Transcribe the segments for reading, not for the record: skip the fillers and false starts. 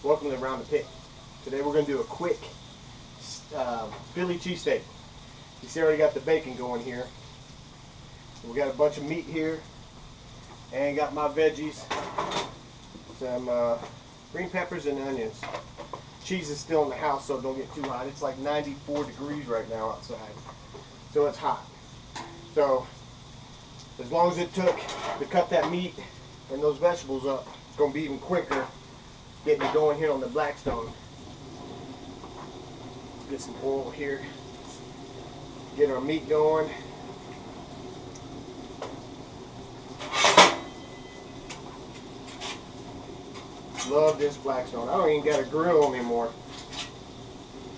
Welcome to Around the Pit. Today we're going to do a quick Philly cheesesteak. You see I already got the bacon going here. We got a bunch of meat here and got my veggies, some green peppers and onions. Cheese is still in the house, so don't get too hot. It's like 94 degrees right now outside, so it's hot. So as long as it took to cut that meat and those vegetables up, it's going to be even quicker getting it going here on the Blackstone. Get some oil here, get our meat going. Love this Blackstone. I don't even got a grill anymore.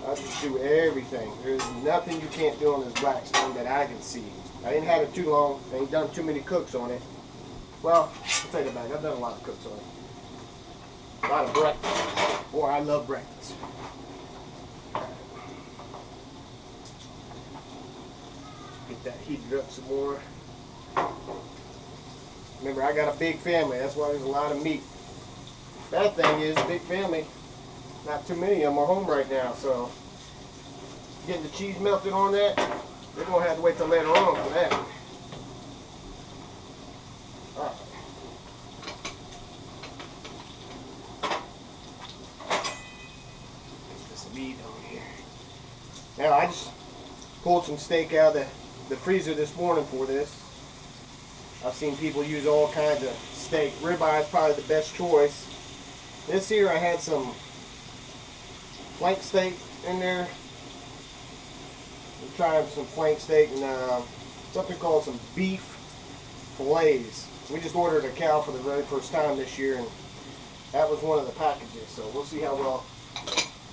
I just do everything. There's nothing you can't do on this Blackstone that I can see. I didn't have it too long. I ain't done too many cooks on it. Well, I'll take it back. I've done a lot of cooks on it. A lot of breakfast. Boy, I love breakfast. Get that heated up some more. Remember, I got a big family. That's why there's a lot of meat. Bad thing is, big family, not too many of them are home right now, so getting the cheese melted on that, they're going to have to wait till later on for that. Alright. Get this meat on here. Now, I just pulled some steak out of the freezer this morning for this. I've seen people use all kinds of steak. Ribeye is probably the best choice. This here, I had some flank steak in there. I'm trying some flank steak and something called some beef fillets. We just ordered a cow for the very first time this year, and that was one of the packages. So we'll see how well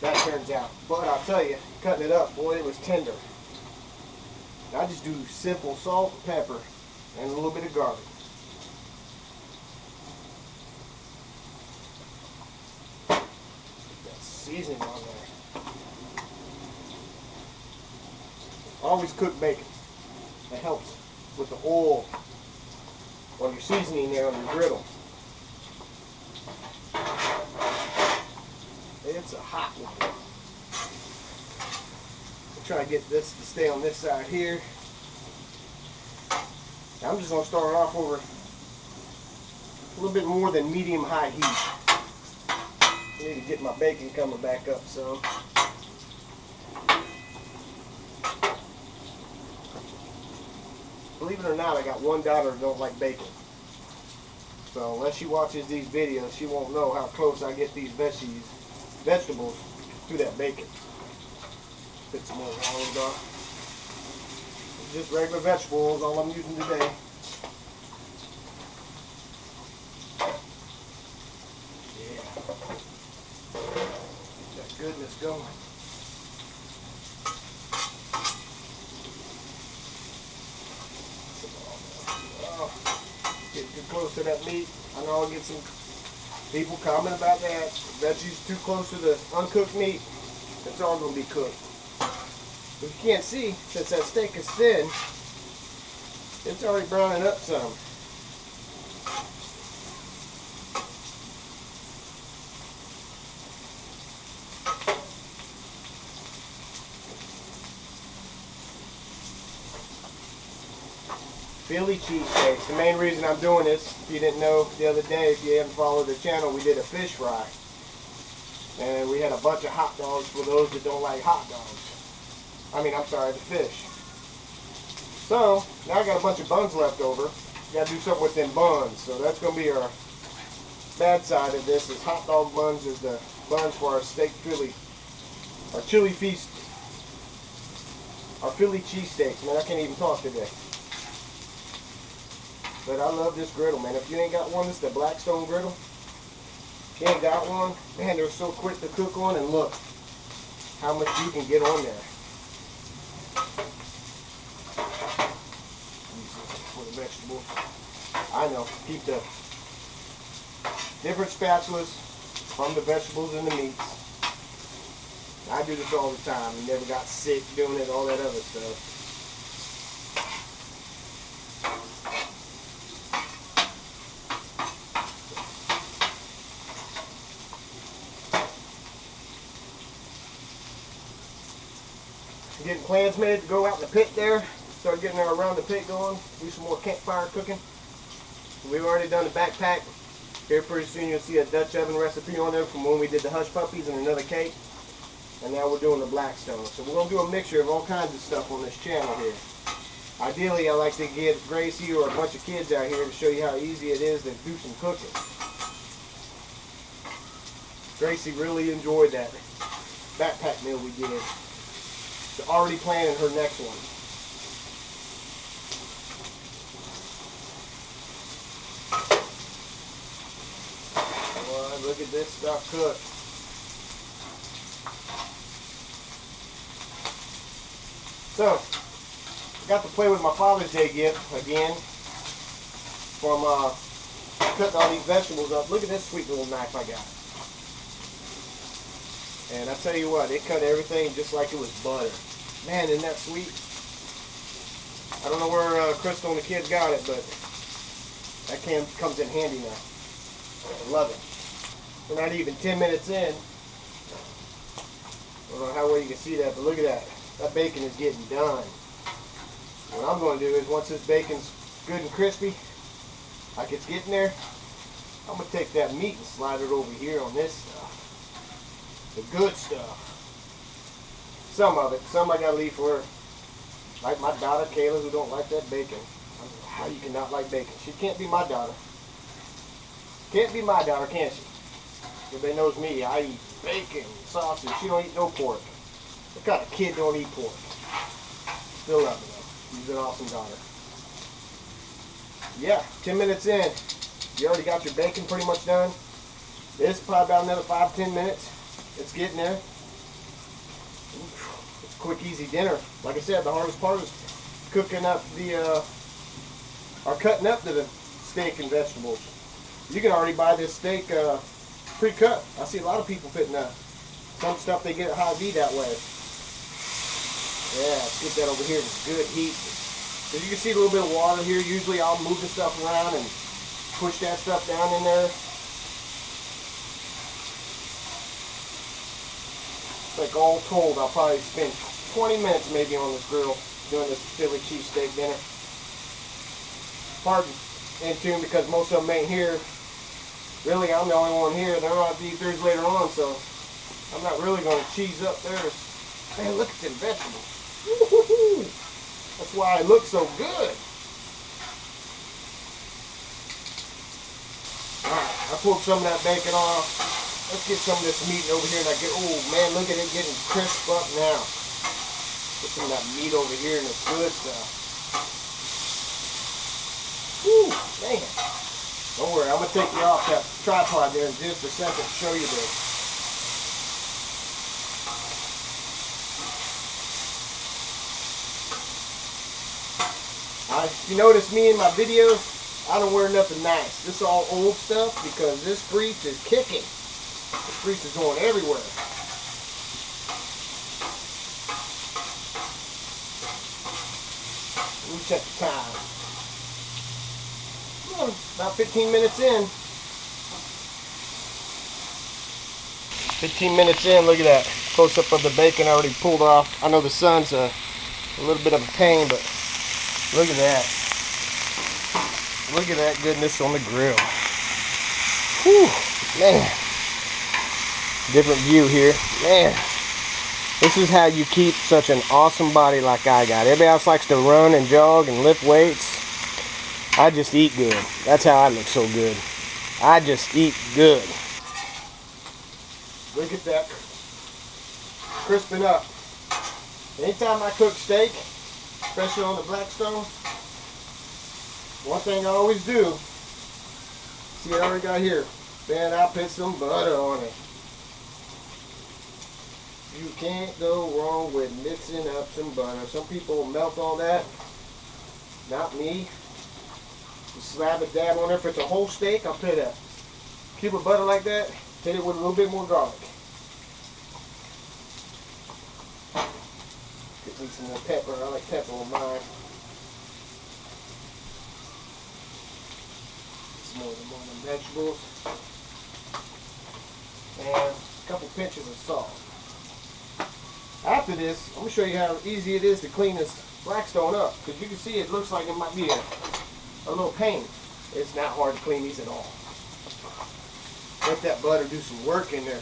that turns out. But I'll tell you, cutting it up, boy, it was tender. I just do simple salt and pepper and a little bit of garlic. Seasoning on there. Always cook bacon. That helps with the oil or your seasoning there on your griddle. It's a hot one. I'll try to get this to stay on this side here. Now I'm just going to start off over a little bit more than medium-high heat. I need to get my bacon coming back up some. Believe it or not, I got one daughter who don't like bacon. So unless she watches these videos, she won't know how close I get these vegetables to that bacon. Put some more olive off. Just regular vegetables, all I'm using today. Goodness going. Oh, getting too close to that meat. I know I'll get some people comment about that. Veggies too close to the uncooked meat. It's all going to be cooked. But you can't see, since that steak is thin, it's already browning up some. Philly cheesesteaks. The main reason I'm doing this, if you didn't know the other day, if you haven't followed the channel, we did a fish fry. And we had a bunch of hot dogs for those that don't like hot dogs. I mean, I'm sorry, the fish. So, now I got a bunch of buns left over. Got to do something with them buns. So that's going to be our bad side of this, is hot dog buns is the buns for our steak Philly. Our chili feast. Our Philly cheesesteaks. Man, I can't even talk today. But I love this griddle, man. If you ain't got one, it's the Blackstone griddle. If you ain't got one, man, they're so quick to cook on, and look how much you can get on there. For the vegetables. I know, keep the different spatulas from the vegetables and the meats. I do this all the time. I never got sick doing it, all that other stuff. Getting plans made to go out in the pit there. Start getting around the pit going. Do some more campfire cooking. We've already done the backpack. Here pretty soon you'll see a Dutch oven recipe on there from when we did the hush puppies and another cake. And now we're doing the Blackstone. So we're going to do a mixture of all kinds of stuff on this channel here. Ideally, I like to get Gracie or a bunch of kids out here to show you how easy it is to do some cooking. Gracie really enjoyed that backpack meal we did. So already planning her next one. Boy, look at this stuff cooked. So, got to play with my Father's Day gift again from cutting all these vegetables up. Look at this sweet little knife I got. And I tell you what, it cut everything just like it was butter. Man, isn't that sweet? I don't know where Crystal and the kids got it, but that comes in handy now. I love it. We're not even 10 minutes in. I don't know how well you can see that, but look at that. That bacon is getting done. What I'm going to do is once this bacon's good and crispy, like it's getting there, I'm going to take that meat and slide it over here on this stuff. The good stuff. Some of it. Some I got to leave for her. Like my daughter Kayla, who don't like that bacon. I don't know how you can not like bacon. She can't be my daughter. Can't be my daughter, can she? Everybody knows me. I eat bacon, sausage. She don't eat no pork. What kind of kid don't eat pork? Still love her though. She's an awesome daughter. Yeah, 10 minutes in. You already got your bacon pretty much done. This is probably about another 5-10 minutes. It's getting there. It's a quick, easy dinner. Like I said, the hardest part is cooking up or cutting up the steak and vegetables. You can already buy this steak pre-cut. I see a lot of people putting some stuff they get at Hy-Vee that way. Yeah, let's get that over here in good heat. As you can see a little bit of water here. Usually I'll move the stuff around and push that stuff down in there. Like all told, I'll probably spend 20 minutes maybe on this grill doing this Philly cheesesteak dinner. Pardon in tune because most of them ain't here. Really, I'm the only one here. They're going to eat theirs later on, so I'm not really going to cheese up theirs. Man, look at them vegetables. Woo-hoo-hoo. That's why it looks so good. Alright, I pulled some of that bacon off. Let's get some of this meat over here and oh man, look at it getting crisp up now. Put some of that meat over here and it's good stuff. Woo, man. Don't worry, I'm going to take you off that tripod there in just a second to show you this. If you notice me in my videos, I don't wear nothing nice. This is all old stuff because this grease is kicking. This grease is going everywhere. Let me check the time. Well, about 15 minutes in. 15 minutes in, look at that. Close up of the bacon already pulled off. I know the sun's a little bit of a pain, but look at that. Look at that goodness on the grill. Whew, man. Different view here. Man, this is how you keep such an awesome body like I got. Everybody else likes to run and jog and lift weights. I just eat good. That's how I look so good. I just eat good. Look at that. Crisping up. Anytime I cook steak, especially on the Blackstone, one thing I always do, see what I already got here, man, I'll put some butter on it. You can't go wrong with mixing up some butter. Some people melt all that. Not me. Just slab a dab on there. If it's a whole steak, I'll put a cube of butter like that. Hit it with a little bit more garlic. Get me some more pepper. I like pepper on mine. Some more of them vegetables. And a couple pinches of salt. After this, I'm going to show you how easy it is to clean this Blackstone up. Because you can see it looks like it might be a little pain. It's not hard to clean these at all. Let that butter do some work in there.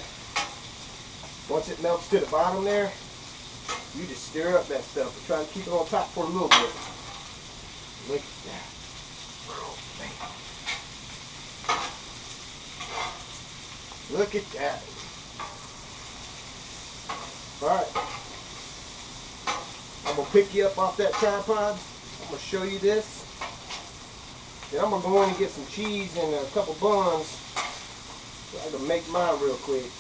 Once it melts to the bottom there, you just stir up that stuff and try to keep it on top for a little bit. Look at that. Look at that. Alright. I'm going to pick you up off that tripod. I'm going to show you this. Then I'm going to go in and get some cheese and a couple buns so I can make mine real quick.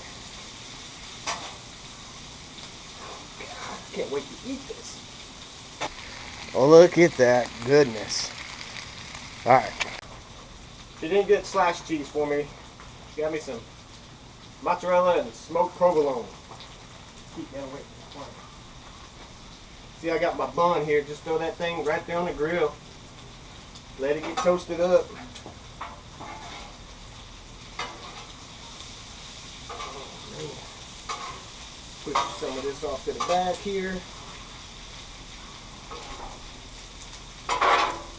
God, I can't wait to eat this. Oh, look at that goodness. Alright. She didn't get sliced cheese for me. She got me some mozzarella and smoked provolone. Keep that away from the fire. See, I got my bun here. Just throw that thing right there on the grill. Let it get toasted up. Oh, man. Push some of this off to the back here.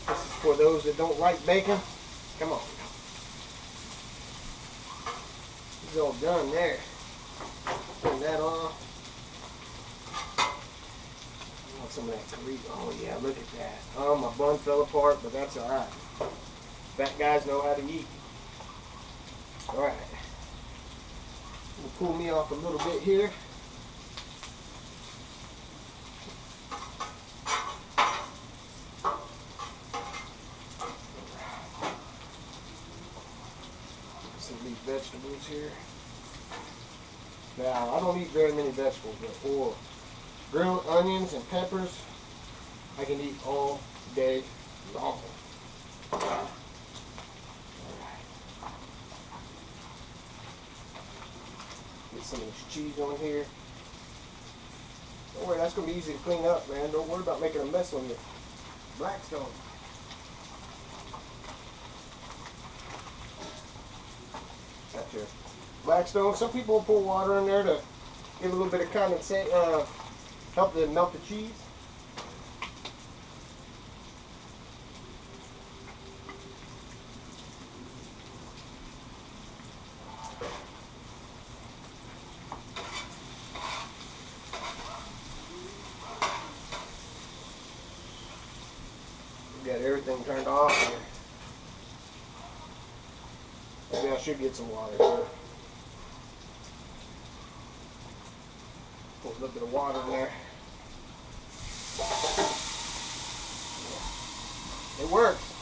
This is for those that don't like bacon. Come on. It's all done there. Turn that off. I want some of that grease. Oh yeah, look at that. Oh, my bun fell apart, but that's alright. Fat guys know how to eat. Alright. We'll pull me off a little bit here. Some of these vegetables here. Now, I don't eat very many vegetables, but for grilled onions and peppers, I can eat all day long. Alright. Get some of this cheese on here. Don't worry, that's going to be easy to clean up, man. Don't worry about making a mess on your Blackstone. Got your Blackstone. Some people will pour water in there to give a little bit of condensate, help to melt the cheese. We got everything turned off here. Maybe I should get some water here. Put a little bit of water in there. It works.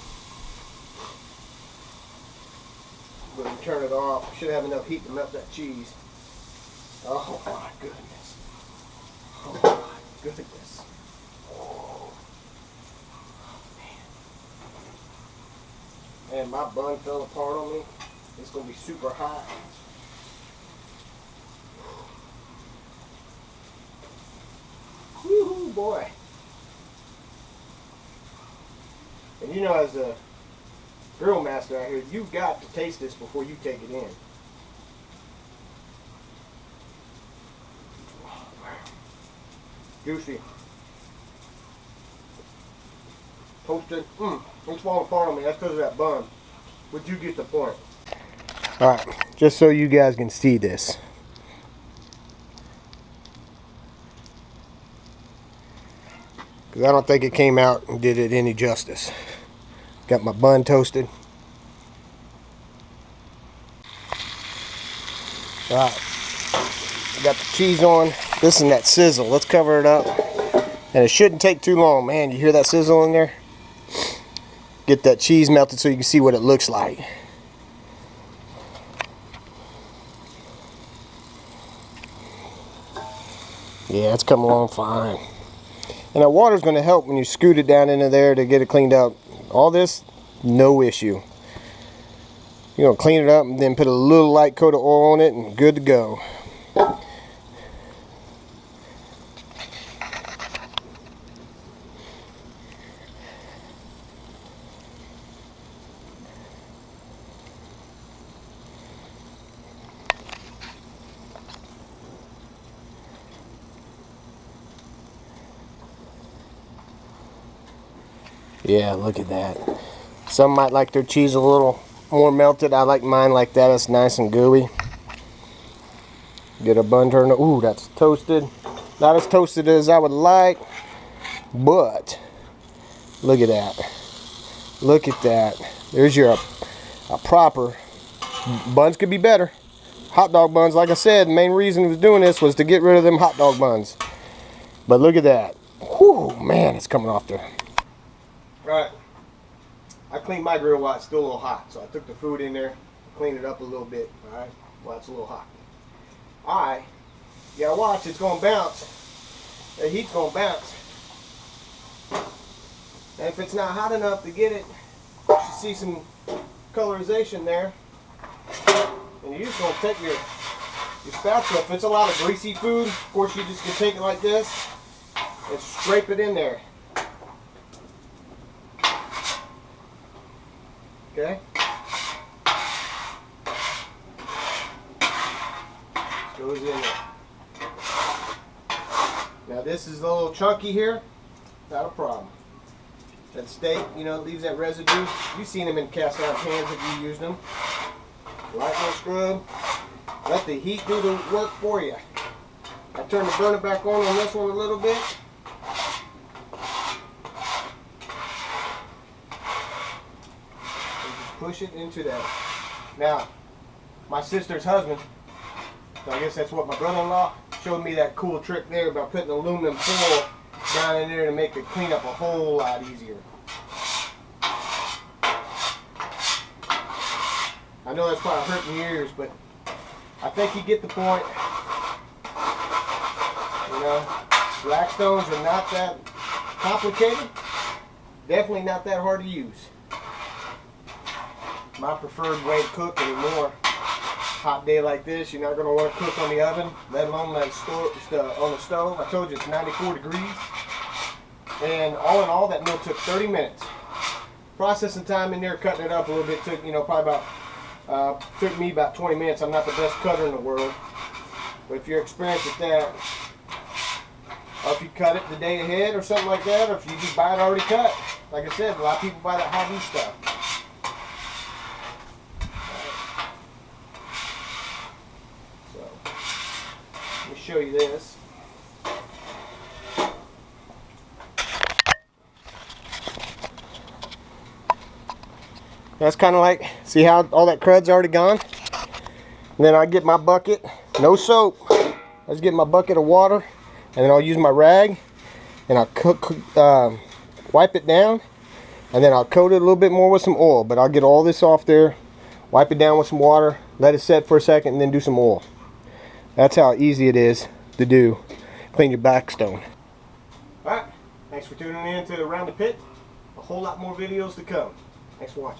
But we turn it off. Should have enough heat to melt that cheese. Oh my goodness. Oh my goodness. Oh man. And my bun fell apart on me. It's going to be super hot. Woohoo, boy. And you know, as a grill master out here, you've got to taste this before you take it in. Juicy. Toasted. It's falling apart on me. That's because of that bun. But you get the point. Alright, just so you guys can see this. Because I don't think it came out and did it any justice. Got my bun toasted. Alright, got the cheese on. This is that sizzle. Let's cover it up. And it shouldn't take too long. Man, you hear that sizzle in there? Get that cheese melted so you can see what it looks like. Yeah, it's coming along fine. And that water's going to help when you scoot it down into there to get it cleaned up. All this, no issue. You're going to clean it up and then put a little light coat of oil on it and good to go. Yeah, look at that. Some might like their cheese a little more melted. I like mine like that. It's nice and gooey. Get a bun turner. Ooh, that's toasted. Not as toasted as I would like, but look at that. Look at that. There's your a proper. Buns could be better. Hot dog buns, like I said, the main reason he was doing this was to get rid of them hot dog buns. But look at that. Whew, man, it's coming off there. Alright. I cleaned my grill while it's still a little hot. So I took the food in there, cleaned it up a little bit, alright, while it's a little hot. You gotta watch, it's gonna bounce. The heat's gonna bounce. And if it's not hot enough to get it, you should see some colorization there. And you're just gonna take your spatula. If it's a lot of greasy food, of course you just can take it like this and scrape it in there. Okay? Just goes in there. Now this is a little chunky here, not a problem. That steak, you know, leaves that residue. You've seen them in cast iron pans if you used them. Light little scrub. Let the heat do the work for you. I turn the burner back on this one a little bit. And just push it into that. Now, my sister's husband, I guess that's what my brother-in-law, showed me that cool trick there about putting aluminum foil down in there to make the cleanup a whole lot easier. I know that's probably hurting your ears, but I think you get the point. You know, Blackstones are not that complicated. Definitely not that hard to use. My preferred way to cook anymore. Hot day like this, you're not going to want to cook on the oven, let alone on the stove. I told you it's 94 degrees. And all in all, that meal took 30 minutes. Processing time in there, cutting it up a little bit, took, you know, probably about took me about 20 minutes. I'm not the best cutter in the world, but if you're experienced at that, or if you cut it the day ahead or something like that, or if you just buy it already cut, like I said, a lot of people buy that hobby stuff. So let me show you this. That's kind of like, see how all that crud's already gone? And then I get my bucket, no soap. I just get my bucket of water, and then I'll use my rag, and I'll wipe it down, and then I'll coat it a little bit more with some oil. But I'll get all this off there, wipe it down with some water, let it set for a second, and then do some oil. That's how easy it is to do. Clean your Blackstone. Alright, thanks for tuning in to Around the Pit. A whole lot more videos to come. Thanks for watching.